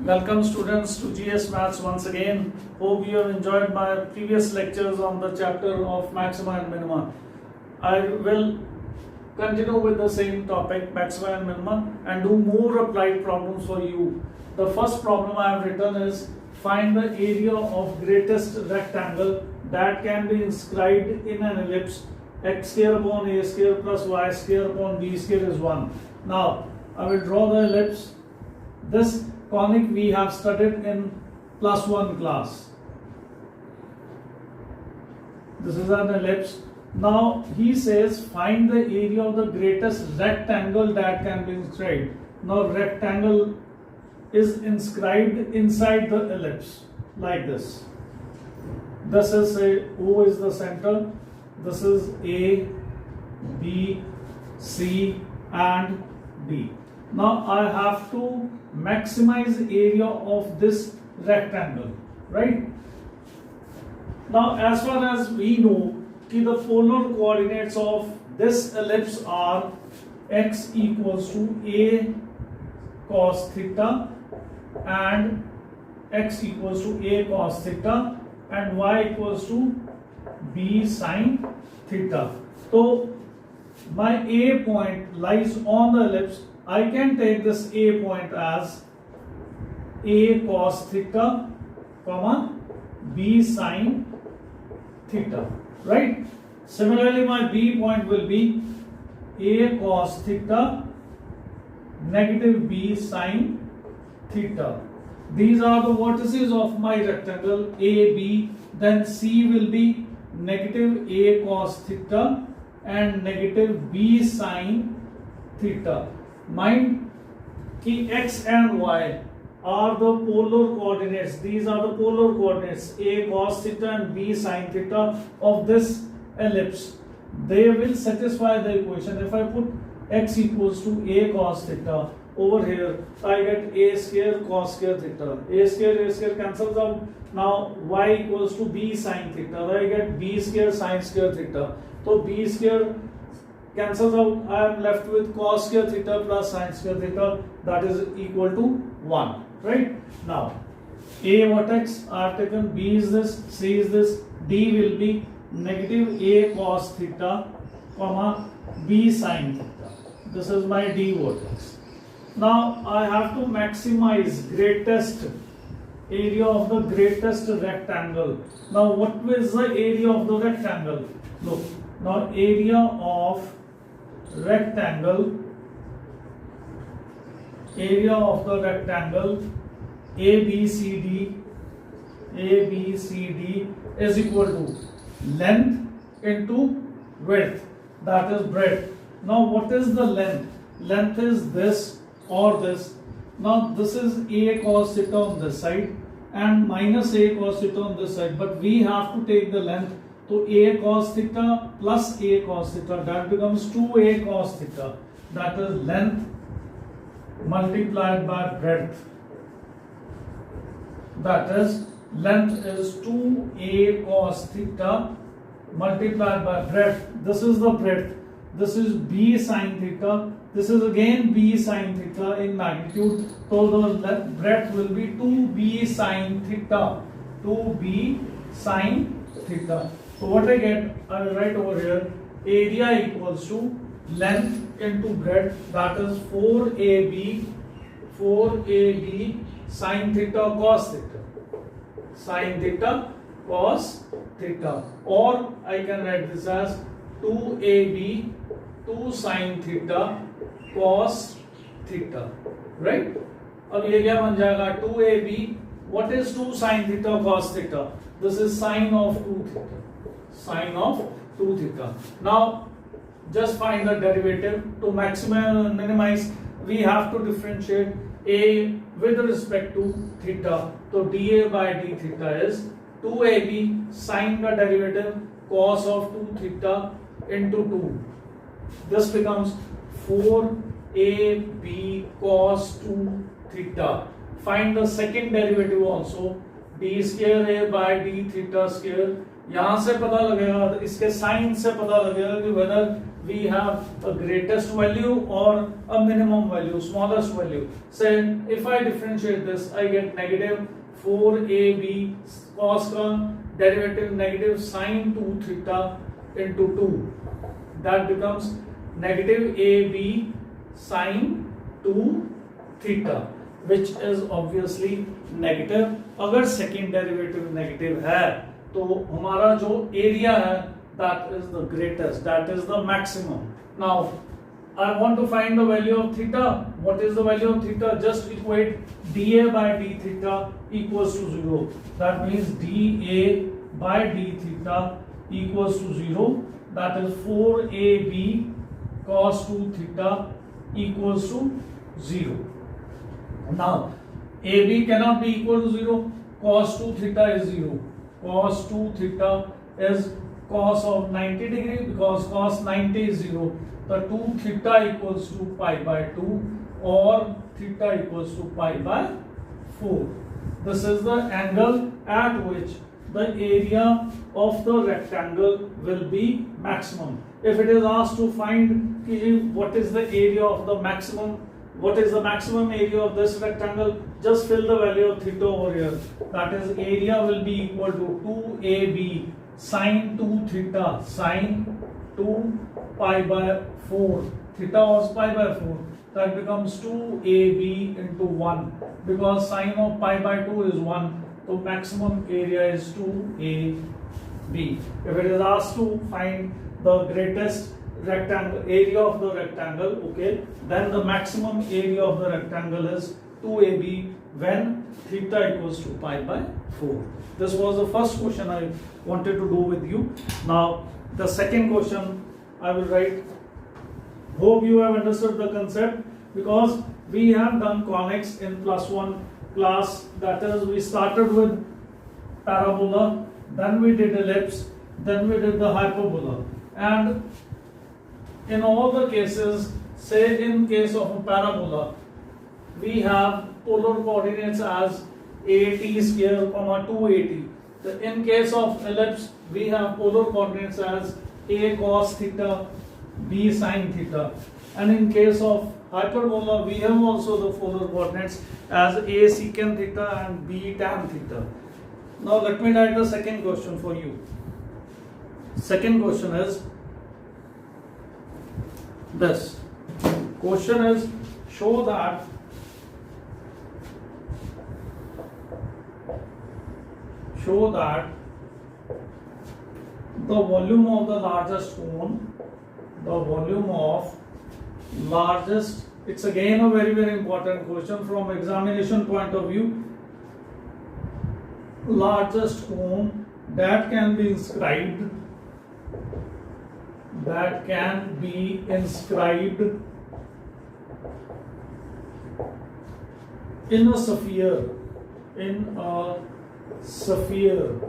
Welcome students to GS Maths once again. Hope you have enjoyed my previous lectures on the chapter of maxima and minima. I will continue with the same topic, maxima and minima, and do more applied problems for you. The first problem I have written is find the area of greatest rectangle that can be inscribed in an ellipse. X square upon a square plus y square upon b square is 1. Now I will draw the ellipse. This conic we have studied in +1 class. This is an ellipse. Now he says find the area of the greatest rectangle that can be inscribed. Now rectangle is inscribed inside the ellipse like this. This is O is the center. This is A, B, C and D. Now I have to maximize area of this rectangle, right? Now as far as we know, the polar coordinates of this ellipse are x equals to a cos theta and x equals to a cos theta and y equals to b sin theta. So my A point lies on the ellipse. I can take this A point as a cos theta, comma b sin theta, right? Similarly, my B point will be a cos theta, negative b sin theta. These are the vertices of my rectangle A, B. Then C will be negative a cos theta and negative b sin theta. Mind ki x and y are the polar coordinates. These are the polar coordinates a cos theta and b sin theta of this ellipse. They will satisfy the equation. If I put x equals to a cos theta over here, I get a square cos square theta. A square cancels out. Now y equals to b sin theta. I get b square sin square theta. So b square cancels out. I am left with cos square theta plus sin square theta, that is equal to 1. Right? Now a vertex I have taken, b is this, c is this, d will be negative a cos theta, comma b sin theta. This is my d vertex. Now I have to maximize greatest area of the greatest rectangle. Now what is the area of the rectangle? Look, now area of rectangle, area of the rectangle ABCD is equal to length into width, that is breadth. Now what is the length? Length is this or this. Now this is a cos theta on this side and minus a cos theta on this side, but we have to take the length. So a cos theta plus a cos theta, that becomes 2a cos theta, that is length multiplied by breadth, that is length is 2a cos theta multiplied by breadth. This is the breadth. This is b sin theta. This is again b sin theta in magnitude. So the breadth will be 2b sin theta. 2b sin theta. So what I get, I will write over here, area equals to length into breadth, that is 4ab sin theta cos theta. Sin theta cos theta. Or I can write this as 2ab 2 sin theta cos theta, right? अब ये क्या बन जाएगा 2ab, what is 2 sin theta cos theta? This is sine of 2 theta. Sine of 2 theta. Now just find the derivative. To maximize and minimize, we have to differentiate a with respect to theta. So dA by d theta is 2ab sine the derivative cos of 2 theta into 2. This becomes 4ab cos 2 theta. Find the second derivative also, d square a by d theta square. यहाँ से पता लगेगा, इसके sign से पता लगेगा कि whether we have a greatest value or a minimum value, smallest value. Say if I differentiate this, I get negative 4ab cos का derivative negative sin 2 theta into 2. That becomes negative ab sin 2 theta, which is obviously negative. अगर second derivative negative है तो हमारा जो area है that is the greatest, that is the maximum. Now I want to find the value of theta. What is the value of theta? Just equate dA by d theta equals to 0. That means dA by d theta equals to 0. That is 4ab cos 2 theta equals to 0. Now AB cannot be equal to 0. Cos 2 theta is 0. Cos 2 theta is cos of 90 degree, because cos 90 is 0. The 2 theta equals to pi by 2 or theta equals to pi by 4. This is the angle at which the area of the rectangle will be maximum. If it is asked to find what is the area of the maximum, what is the maximum area of this rectangle, just fill the value of theta over here. That is, area will be equal to 2ab sin 2 theta sin 2 pi by 4. Theta was pi by 4. That becomes 2ab into 1, because sine of pi by 2 is 1. So maximum area is 2ab. If it is asked to find the greatest rectangle area of the rectangle, okay, then the maximum area of the rectangle is 2ab when theta equals to pi by 4. This was the first question I wanted to do with you. Now the second question I will write. Hope you have understood the concept, because we have done conics in +1 class. That is, we started with parabola, then we did ellipse, then we did the hyperbola. And in all the cases, say in case of a parabola, we have polar coordinates as at square, 280. In case of ellipse, we have polar coordinates as a cos theta, b sin theta. And in case of hyperbola, we have also the polar coordinates as a secant theta and b tan theta. Now let me write the second question for you. Second question is this. Question is, show that the volume of the largest cone, it's again a very, very important question from examination point of view. Largest cone that can be inscribed in a sphere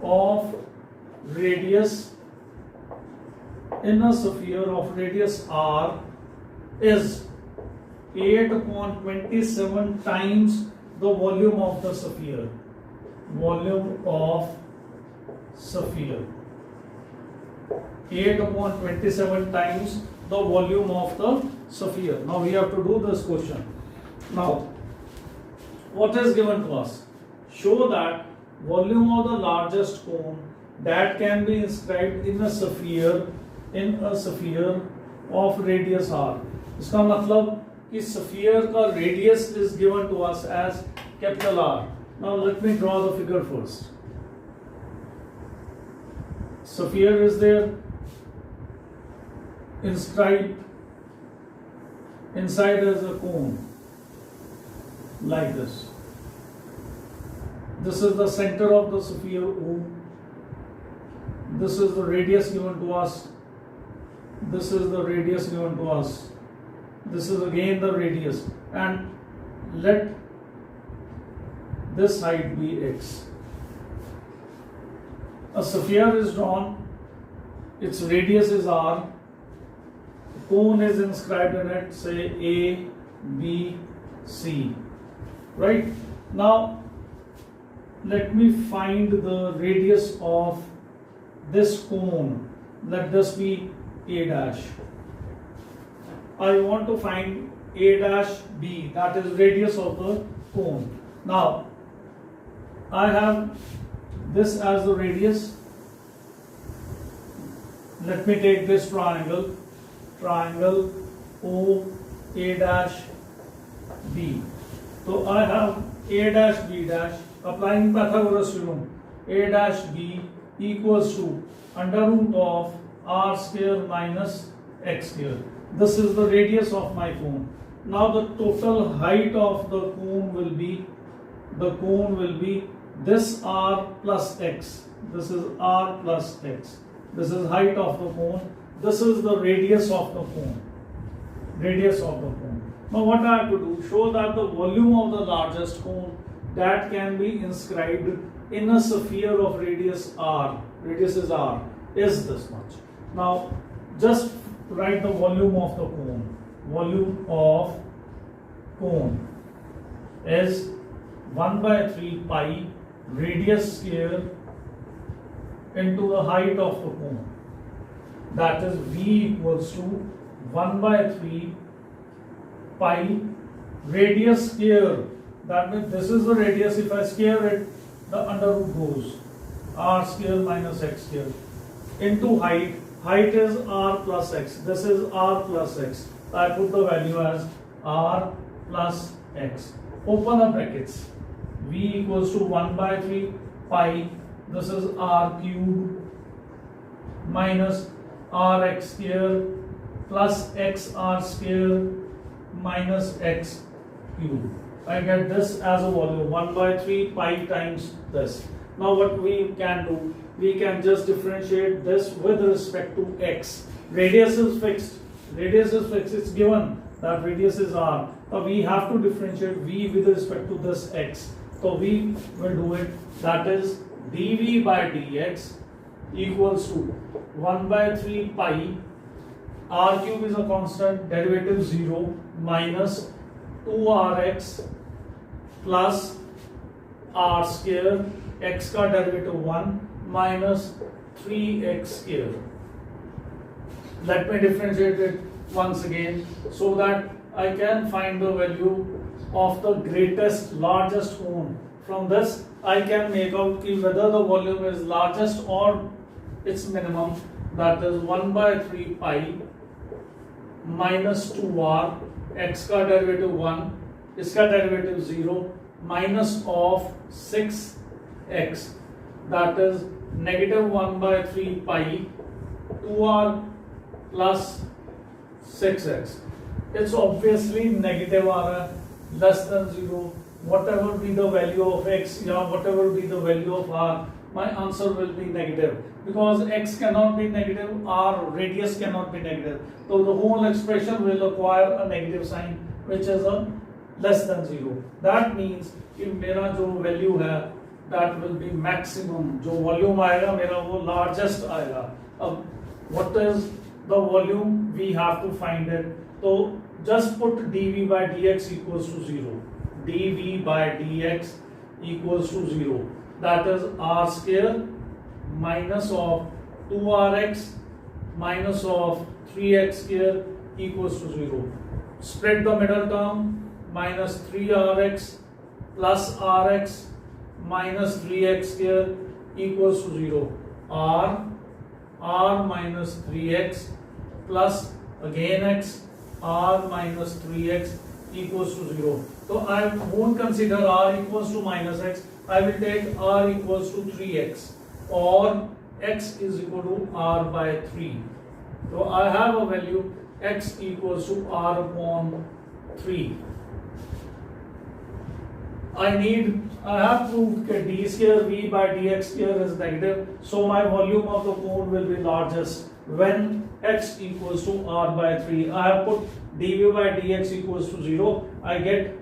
of radius r is 8/27 times the volume of the sphere. 8/27 times the volume of the sphere. Now we have to do this question. Now, what is given to us? Show that volume of the largest cone that can be inscribed in a sphere of radius r. इसका मतलब कि sphere का radius is given to us as capital R. Now let me draw the figure first. Sphere is there, inscribed inside as a cone like this. This is the center of the sphere O. This is the radius given to us. This is the radius given to us. This is again the radius, and let this height be x. A sphere is drawn, its radius is r, cone is inscribed in it, say A, B, C. Right? Now, let me find the radius of this cone. Let this be A dash. I want to find A dash B, that is radius of the cone. Now, I have this as the radius. Let me take this triangle, triangle O A dash B. So I have A dash B dash, applying Pythagoras theorem, A dash B equals to under root of R square minus X square. This is the radius of my cone. Now the total height of the cone will be, this R plus X. This is R plus X. This is height of the cone. This is the radius of the cone. Radius of the cone. Now what I have to do, show that the volume of the largest cone that can be inscribed in a sphere of radius R, radius is R, is this much. Now just write the volume of the cone. Volume of cone is 1 by 3 pi radius square into the height of the cone. That is V equals to 1 by 3 pi radius square. That means this is the radius. If I square it, the under root goes R square minus X square into height. Height is R plus X. This is R plus X. I put the value as R plus X. Open the brackets. V equals to 1 by 3 pi. This is R cube minus Rx square plus XR square minus X cube. I get this as a volume 1 by 3 pi times this. Now what we can do, we can just differentiate this with respect to X. Radius is fixed. Radius is fixed. It's given that radius is R. So we have to differentiate V with respect to this X. So we will do it. That is dV by dx equals to 1 by 3 pi. R cube is a constant, derivative 0 minus 2Rx plus R square, X का derivative 1 minus 3X square. Let me differentiate it once again so that I can find the value of the greatest, largest cone. From this, I can make out whether the volume is largest or its minimum. That is 1 by 3 pi minus 2R, X का derivative 1, इसका derivative 0, minus of 6X. That is negative 1 by 3 pi 2R plus 6x. It's obviously negative R, less than 0. Whatever be the value of x, whatever be the value of R, my answer will be negative. Because x cannot be negative, R radius cannot be negative. So the whole expression will acquire a negative sign, which is a less than 0. That means कि मेरा जो value है, that will be maximum. जो volume आएगा मेरा वो largest आएगा. अब what is the volume? We have to find it. So just put dV by dx equals to 0. dV by dx equals to 0. That is R square minus of 2Rx minus of 3x square equals to 0. Split the middle term, minus 3Rx plus Rx minus 3x square equals to 0. R minus 3x plus again x, R minus 3x equals to 0. So I won't consider R equals to minus x. I will take R equals to 3x or x is equal to R by 3. So I have a value x equals to R upon 3. I have proved that d square v by dx square is negative. So my volume of the cone will be largest when x equals to R by 3. I have put dv by dx equals to 0. I get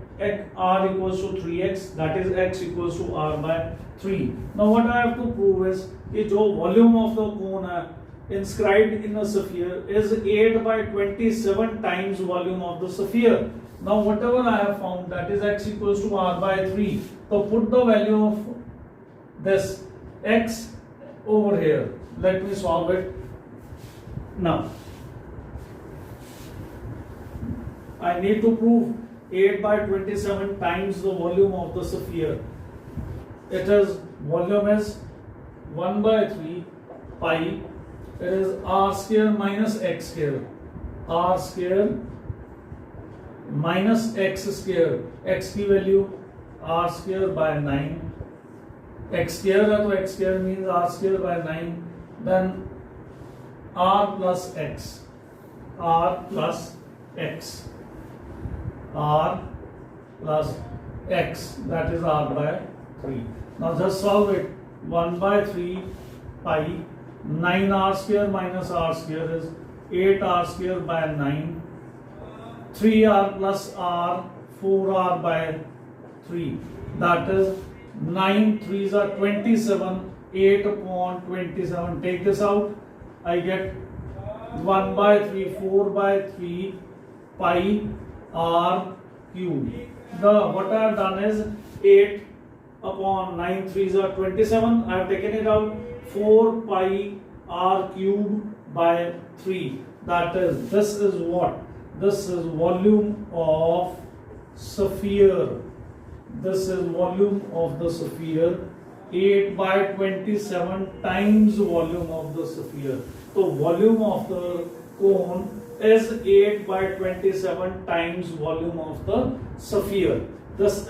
R equals to 3x, that is x equals to R by 3. Now what I have to prove is that the volume of the cone inscribed in a sphere is 8 by 27 times volume of the sphere. Now whatever I have found, that is x equals to R by 3. So put the value of this x over here. Let me solve it. Now I need to prove 8 by 27 times the volume of the sphere. It is, volume is 1 by 3 pi, it is r square minus x square, r square minus x square, x की value r square by 9, x square है तो x square means r square by 9, then r plus x, r plus x, r plus x, that is r by 3. Now just solve it. 1 by 3 pi, 9r square minus r square is 8r square by 9, 3r plus r, 4r by 3, that is 9 3s are 27, 8 upon 27, take this out, I get 1 by 3, 4 by 3 pi r cube. What I have done is 8 upon 9 3s are 27, I have taken it out, 4 pi r cube by 3, that is, this is what? This is volume of sphere. This is volume of the sphere. 8 by 27 times volume of the sphere. So volume of the cone is 8 by 27 times volume of the sphere. This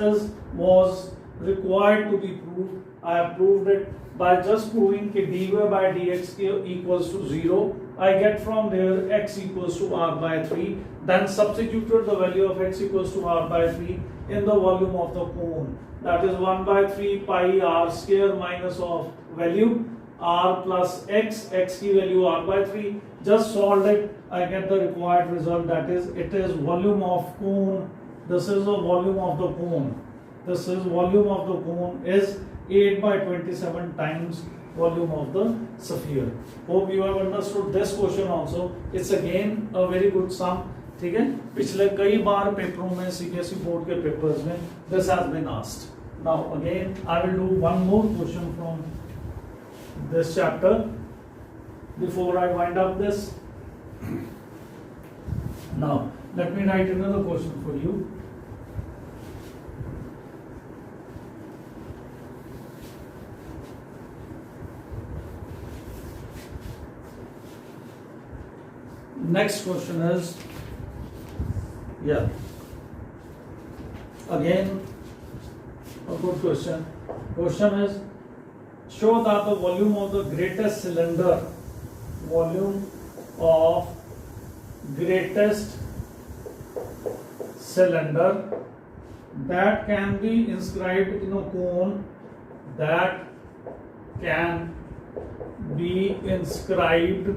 was required to be proved. I have proved it by just proving that dy by dx equals to 0. I get from there x equals to r by 3. Then substituted the value of x equals to r by 3 in the volume of the cone. That is 1 by 3 pi r square minus of value r plus x, x की value r by 3. Just solved it. I get the required result. That is, it is volume of cone. This is the volume of the cone. This is volume of the cone is 8 by 27 times volume of the sphere. Hope you have understood this question also. It's again a very good sum. ठीक है, पिछले कई बार पेपरों में CBSE board के papers में this has been asked. Now again I will do one more question from this chapter before I wind up this. Now let me write another question for you. Next question is, again a good question. Question is, show that the volume of the greatest cylinder, volume of greatest cylinder that can be inscribed in a cone, that can be inscribed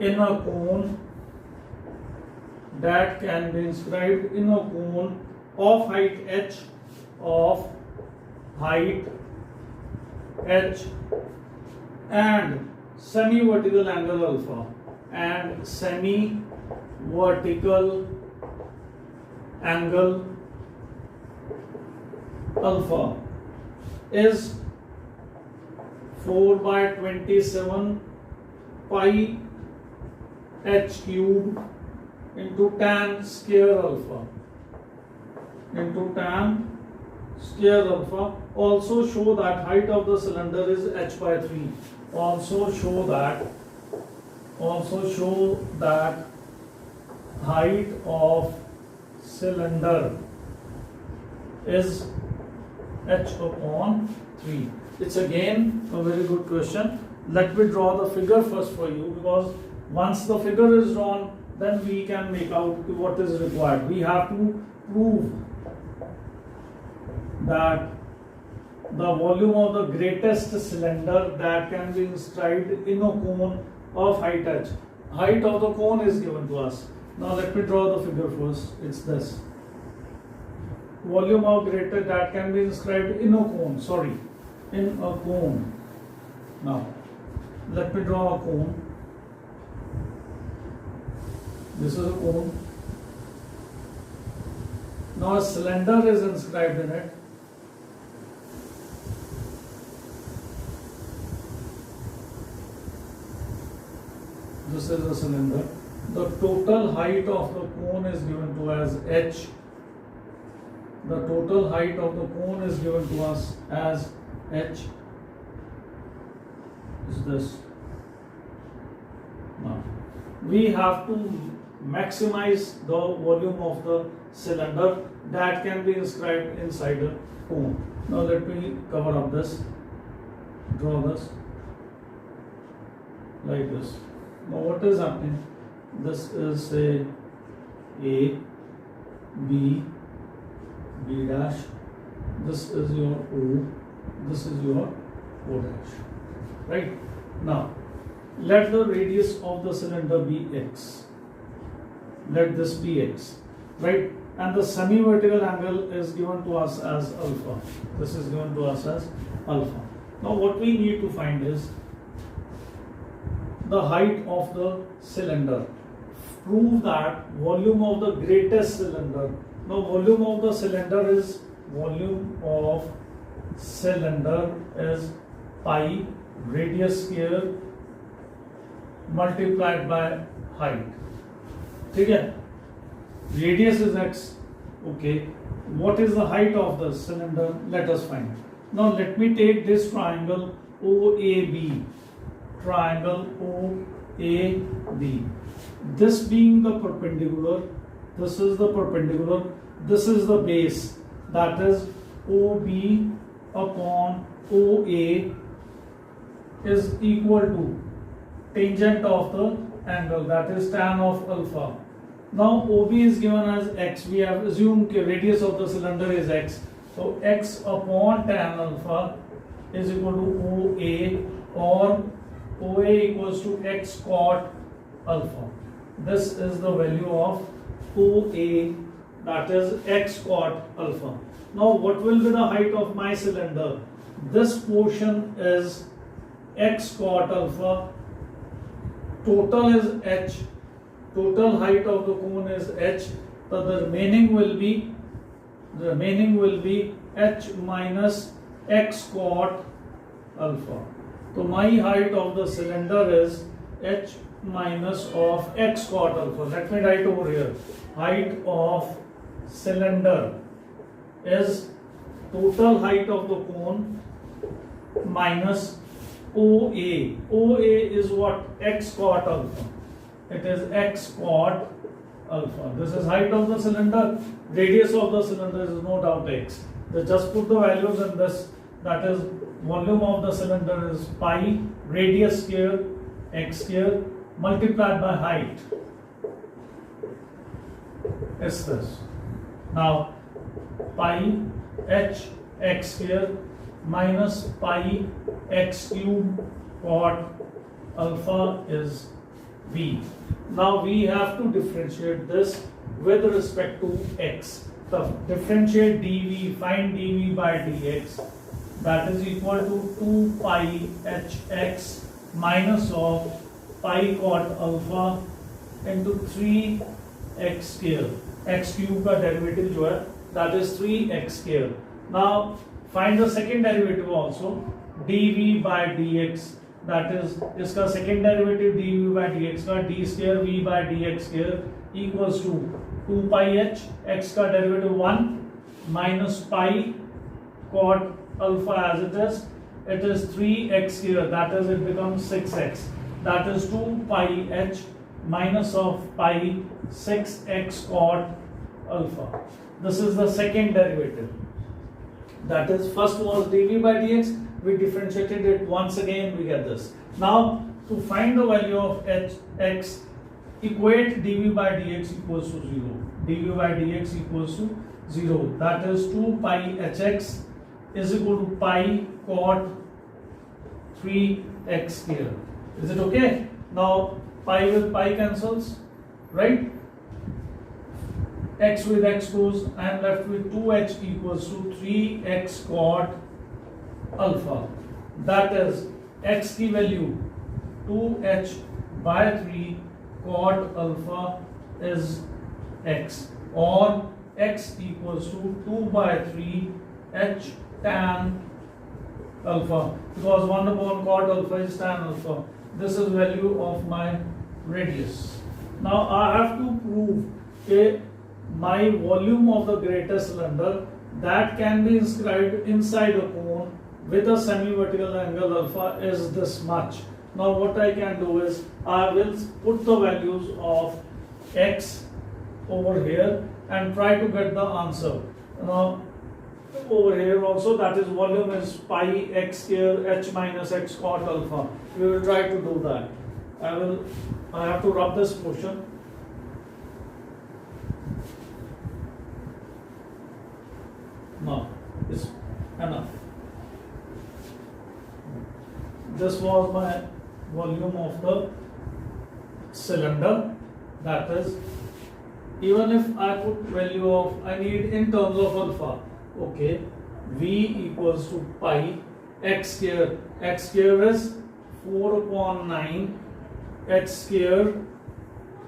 in a cone, that can be inscribed in a cone of height h, of height h and semi-vertical angle alpha, and semi-vertical angle alpha is 4 by 27 pi h cube into tan square alpha, into tan square alpha. Also show that height of the cylinder is h by 3. Also show that height of cylinder is h upon 3. It's again a very good question. Let me draw the figure first for you, because once the figure is drawn, then we can make out what is required. We have to prove that the volume of the greatest cylinder that can be inscribed in a cone of height h. Height of the cone is given to us. Now let me draw the figure first. It's this. Volume of greater that can be inscribed in a cone. In a cone. Now let me draw a cone. This is a cone. Now a cylinder is inscribed in it. This is a cylinder. the total height of the cone is given to as h. The total height of the cone is given to us as h. Is this. Now we have to maximize the volume of the cylinder that can be inscribed inside a cone. Now let me cover up this, draw this like this. Now what is happening? This is say A, B, B dash, this is your O, this is your O dash, right? Now let the radius of the cylinder be x, let this be x, right? And the semi-vertical angle is given to us as alpha. This is given to us as alpha. Now what we need to find is the height of the cylinder. Prove that volume of the greatest cylinder. Now volume of the cylinder is pi radius square multiplied by height. Okay? Radius is x. Okay. What is the height of the cylinder? Let us find. Now let me take this triangle OAB. Triangle OAB. This being the perpendicular, this is the perpendicular, this is the base, that is OB upon OA is equal to tangent of the angle, that is tan of alpha. Now OB is given as x. We have assumed the radius of the cylinder is x. So x upon tan alpha is equal to OA, or OA equals to x cot alpha. This is the value of OA, that is x cot alpha. Now what will be the height of my cylinder? This portion is x cot alpha, total is h, total height of the cone is h, so the remaining will be h minus x cot alpha. So my height of the cylinder is h minus of x cot alpha. Let me write over here. Height of cylinder is total height of the cone minus OA. OA is what? X cot alpha. It is x cot alpha. This is height of the cylinder. Radius of the cylinder is no doubt x. Just put the values in this. That is, volume of the cylinder is pi radius square x square multiplied by height is this. Now pi h x square minus pi x cube cot alpha is v. Now we have to differentiate this with respect to x. So differentiate dv, find dv by dx, that is equal to 2 pi hx minus of pi cot alpha into 3 x square. X cube का derivative जो है, that is 3x square. Now find the second derivative also, dv by dx, that is इसका second derivative dv by dx का d square v by dx square equals to 2 pi h, x का derivative 1 minus pi cot alpha as it is 3x square, that is it becomes 6x, that is 2 pi h minus of pi 6x cot alpha. This is the second derivative. That is, first was dv by dx, we differentiated it once again, we get this. Now to find the value of x, equate dv by dx equals to 0. dv by dx equals to 0. That is 2 pi hx is equal to pi cot 3x square. Is it okay? Now pi with pi cancels, right? X with x goes, I am left with 2h equals to 3x cot alpha. That is x की value 2h by 3 cot alpha is x, or x equals to 2 by 3 h tan alpha, because 1 upon cot alpha is tan alpha. This is value of my radius. Now I have to prove my volume of the greater cylinder that can be inscribed inside a cone with a semi-vertical angle alpha is this much. Now what I can do is I will put the values of x over here and try to get the answer. Now over here also, that is volume is pi x square h minus x cot alpha. We will try to do that. I have to rub this portion. No, it's enough. This was my volume of the cylinder. That is, even if I put value of, I need in terms of alpha. Okay, V equals to pi x square. X square is 4 upon 9 h square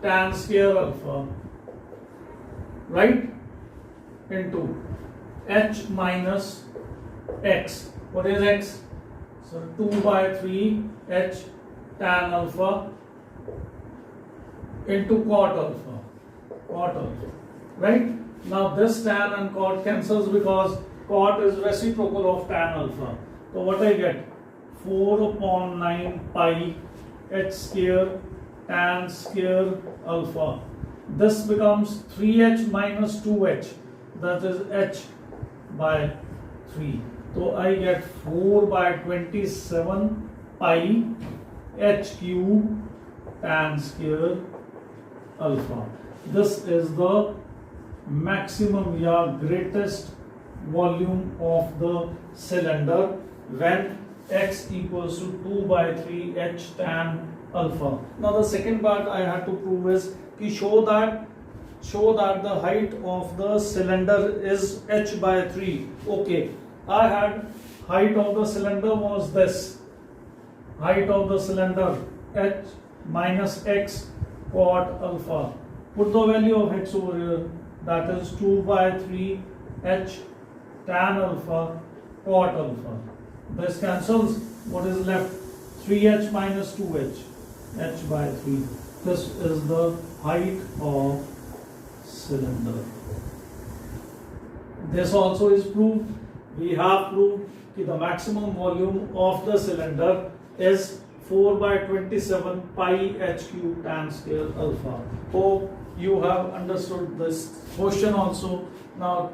tan square alpha, right, into h minus x. What is x? So 2 by 3 h tan alpha into cot alpha. Cot alpha, right? Now this tan and cot cancels because cot is reciprocal of tan alpha. So what I get? 4 upon 9 pi h square tan square alpha. This becomes 3h minus 2h. That is h by 3. So I get 4 by 27 pi h cube tan square alpha. This is the maximum greatest volume of the cylinder when x equals to 2 by 3 h tan alpha. Now the second part I had to prove is to show that the height of the cylinder is h by 3. Okay, I had height of the cylinder was this. Height of the cylinder h minus x cot alpha. Put the value of x over here. That is 2 by 3 h tan alpha cot alpha. This cancels. What is left? 3h minus 2h. h by 3. This is the height of cylinder. This also is proved. We have proved that the maximum volume of the cylinder is 4 by 27 pi h cube tan square alpha. Hope you have understood this question also. Now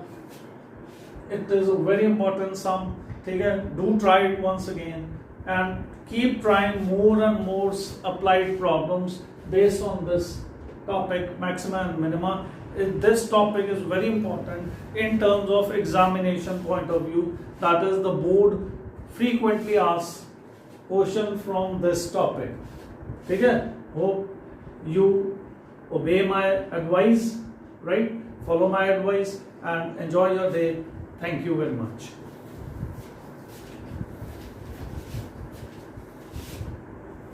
it is a very important sum. Do try it once again and keep trying more and more applied problems based on this topic, maxima and minima. This topic is very important in terms of examination point of view. That is, the board frequently asks question from this topic. Hope you obey my advice, right? Follow my advice and enjoy your day. Thank you very much.